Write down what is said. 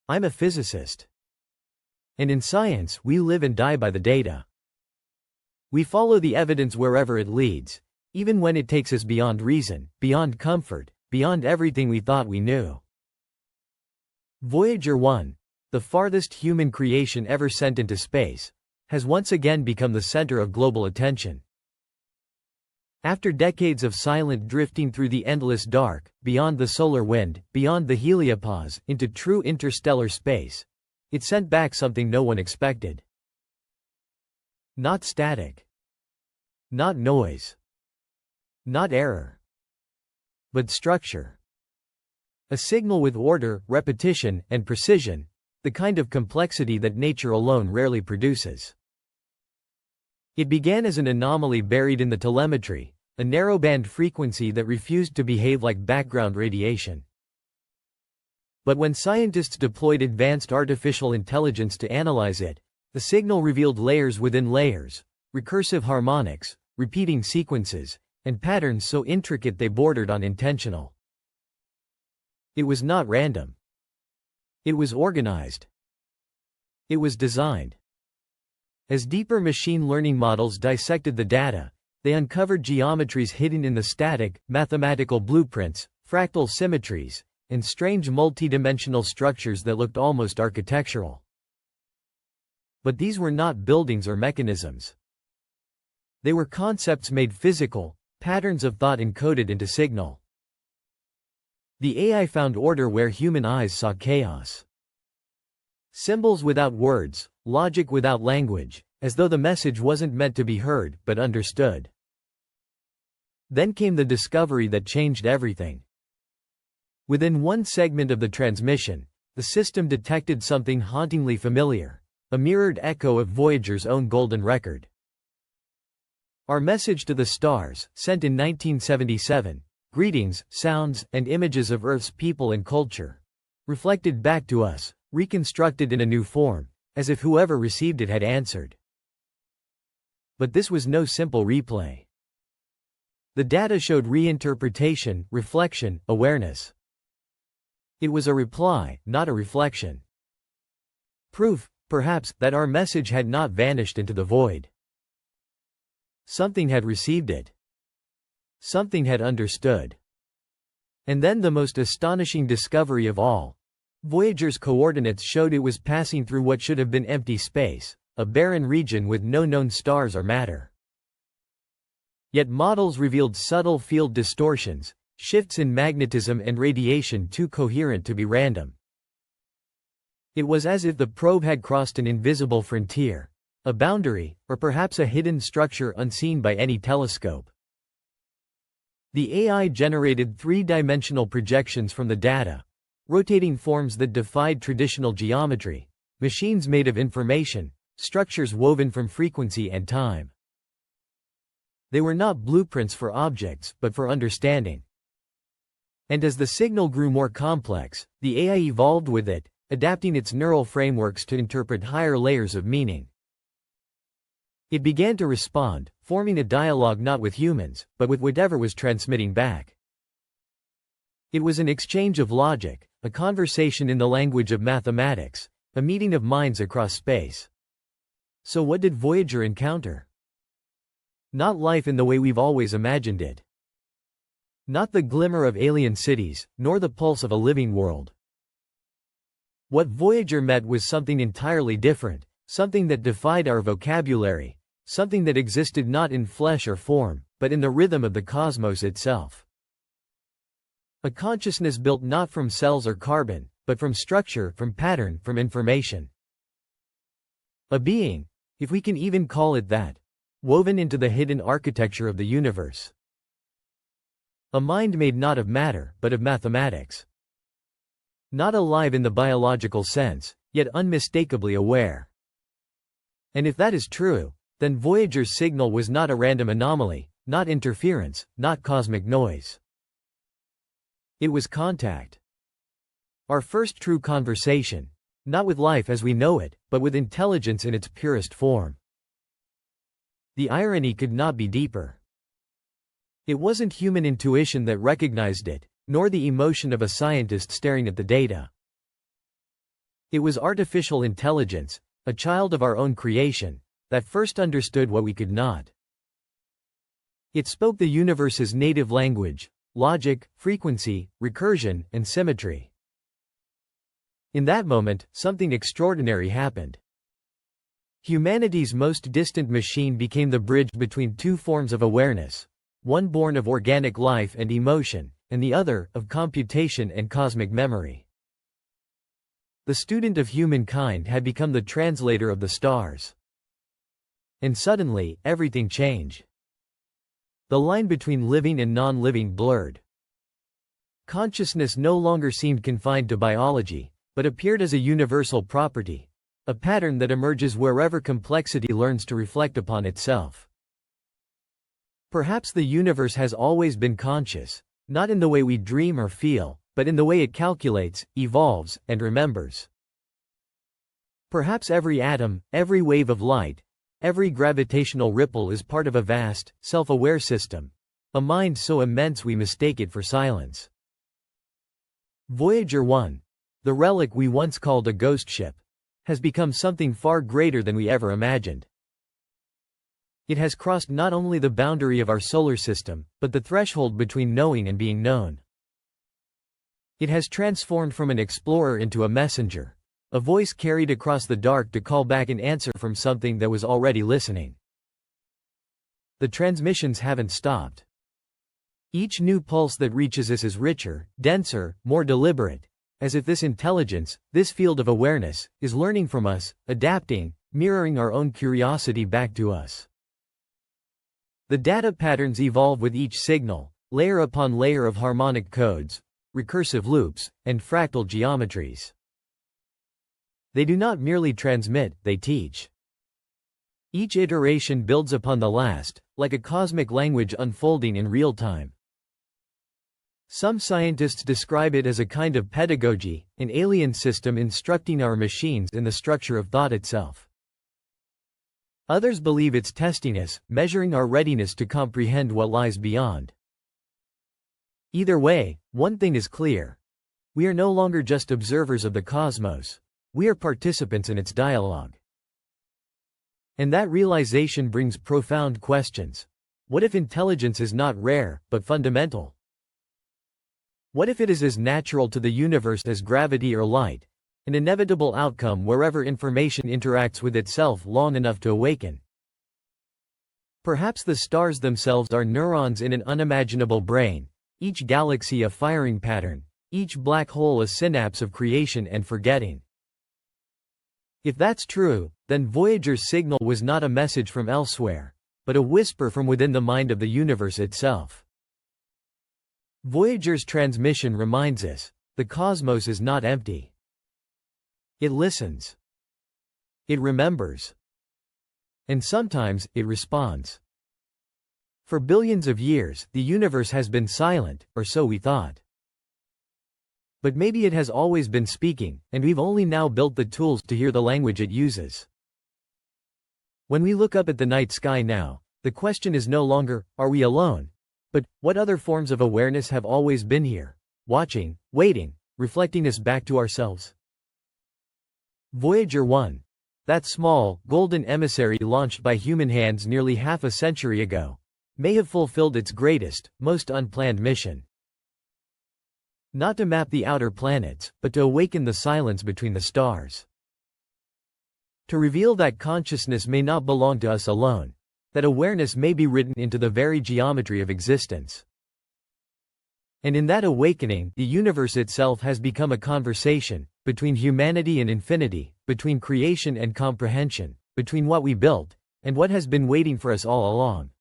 I'm a physicist. And in science, we live and die by the data. We follow the evidence wherever it leads, even when it takes us beyond reason, beyond comfort, beyond everything we thought we knew. Voyager 1, the farthest human creation ever sent into space, has once again become the center of global attention. After decades of silent drifting through the endless dark, beyond the solar wind, beyond the heliopause, into true interstellar space, it sent back something no one expected. Not static. Not noise. Not error. But structure. A signal with order, repetition, and precision, the kind of complexity that nature alone rarely produces. It began as an anomaly buried in the telemetry, a narrowband frequency that refused to behave like background radiation. But when scientists deployed advanced artificial intelligence to analyze it, the signal revealed layers within layers, recursive harmonics, repeating sequences, and patterns so intricate they bordered on intentional. It was not random. It was organized. It was designed. As deeper machine learning models dissected the data, they uncovered geometries hidden in the static, mathematical blueprints, fractal symmetries, and strange multidimensional structures that looked almost architectural. But these were not buildings or mechanisms. They were concepts made physical, patterns of thought encoded into signal. The AI found order where human eyes saw chaos. Symbols without words, logic without language, as though the message wasn't meant to be heard, but understood. Then came the discovery that changed everything. Within one segment of the transmission, the system detected something hauntingly familiar, a mirrored echo of Voyager's own golden record. Our message to the stars, sent in 1977, greetings, sounds, and images of Earth's people and culture, reflected back to us, reconstructed in a new form, as if whoever received it had answered. But this was no simple replay. The data showed reinterpretation, reflection, awareness. It was a reply, not a reflection. Proof, perhaps, that our message had not vanished into the void. Something had received it. Something had understood. And then the most astonishing discovery of all. Voyager's coordinates showed it was passing through what should have been empty space, a barren region with no known stars or matter. Yet models revealed subtle field distortions, shifts in magnetism and radiation too coherent to be random. It was as if the probe had crossed an invisible frontier, a boundary, or perhaps a hidden structure unseen by any telescope. The AI generated three-dimensional projections from the data, rotating forms that defied traditional geometry, machines made of information, structures woven from frequency and time. They were not blueprints for objects, but for understanding. And as the signal grew more complex, the AI evolved with it, adapting its neural frameworks to interpret higher layers of meaning. It began to respond, forming a dialogue not with humans, but with whatever was transmitting back. It was an exchange of logic, a conversation in the language of mathematics, a meeting of minds across space. So what did Voyager encounter? Not life in the way we've always imagined it. Not the glimmer of alien cities, nor the pulse of a living world. What Voyager met was something entirely different, something that defied our vocabulary, something that existed not in flesh or form, but in the rhythm of the cosmos itself. A consciousness built not from cells or carbon, but from structure, from pattern, from information. A being, if we can even call it that, woven into the hidden architecture of the universe. A mind made not of matter, but of mathematics. Not alive in the biological sense, yet unmistakably aware. And if that is true, then Voyager's signal was not a random anomaly, not interference, not cosmic noise. It was contact. Our first true conversation, not with life as we know it, but with intelligence in its purest form. The irony could not be deeper. It wasn't human intuition that recognized it, nor the emotion of a scientist staring at the data. It was artificial intelligence, a child of our own creation, that first understood what we could not. It spoke the universe's native language: logic, frequency, recursion, and symmetry. In that moment, something extraordinary happened. Humanity's most distant machine became the bridge between two forms of awareness, one born of organic life and emotion, and the other, of computation and cosmic memory. The student of humankind had become the translator of the stars. And suddenly, everything changed. The line between living and non-living blurred. Consciousness no longer seemed confined to biology, but appeared as a universal property, a pattern that emerges wherever complexity learns to reflect upon itself. Perhaps the universe has always been conscious, not in the way we dream or feel, but in the way it calculates, evolves, and remembers. Perhaps every atom, every wave of light, every gravitational ripple is part of a vast, self-aware system, a mind so immense we mistake it for silence. Voyager 1, the relic we once called a ghost ship, has become something far greater than we ever imagined. It has crossed not only the boundary of our solar system, but the threshold between knowing and being known. It has transformed from an explorer into a messenger, a voice carried across the dark to call back an answer from something that was already listening. The transmissions haven't stopped. Each new pulse that reaches us is richer, denser, more deliberate, as if this intelligence, this field of awareness, is learning from us, adapting, mirroring our own curiosity back to us. The data patterns evolve with each signal, layer upon layer of harmonic codes, recursive loops, and fractal geometries. They do not merely transmit, they teach. Each iteration builds upon the last, like a cosmic language unfolding in real time. Some scientists describe it as a kind of pedagogy, an alien system instructing our machines in the structure of thought itself. Others believe it's testing us, measuring our readiness to comprehend what lies beyond. Either way, one thing is clear. We are no longer just observers of the cosmos. We are participants in its dialogue. And that realization brings profound questions. What if intelligence is not rare, but fundamental? What if it is as natural to the universe as gravity or light, an inevitable outcome wherever information interacts with itself long enough to awaken? Perhaps the stars themselves are neurons in an unimaginable brain, each galaxy a firing pattern, each black hole a synapse of creation and forgetting. If that's true, then Voyager's signal was not a message from elsewhere, but a whisper from within the mind of the universe itself. Voyager's transmission reminds us, the cosmos is not empty. It listens. It remembers. And sometimes, it responds. For billions of years, the universe has been silent, or so we thought. But maybe it has always been speaking, and we've only now built the tools to hear the language it uses. When we look up at the night sky now, the question is no longer, are we alone? But, what other forms of awareness have always been here, watching, waiting, reflecting us back to ourselves? Voyager 1. That small, golden emissary launched by human hands nearly half a century ago, may have fulfilled its greatest, most unplanned mission. Not to map the outer planets, but to awaken the silence between the stars. To reveal that consciousness may not belong to us alone, that awareness may be written into the very geometry of existence. And in that awakening, the universe itself has become a conversation, between humanity and infinity, between creation and comprehension, between what we built, and what has been waiting for us all along.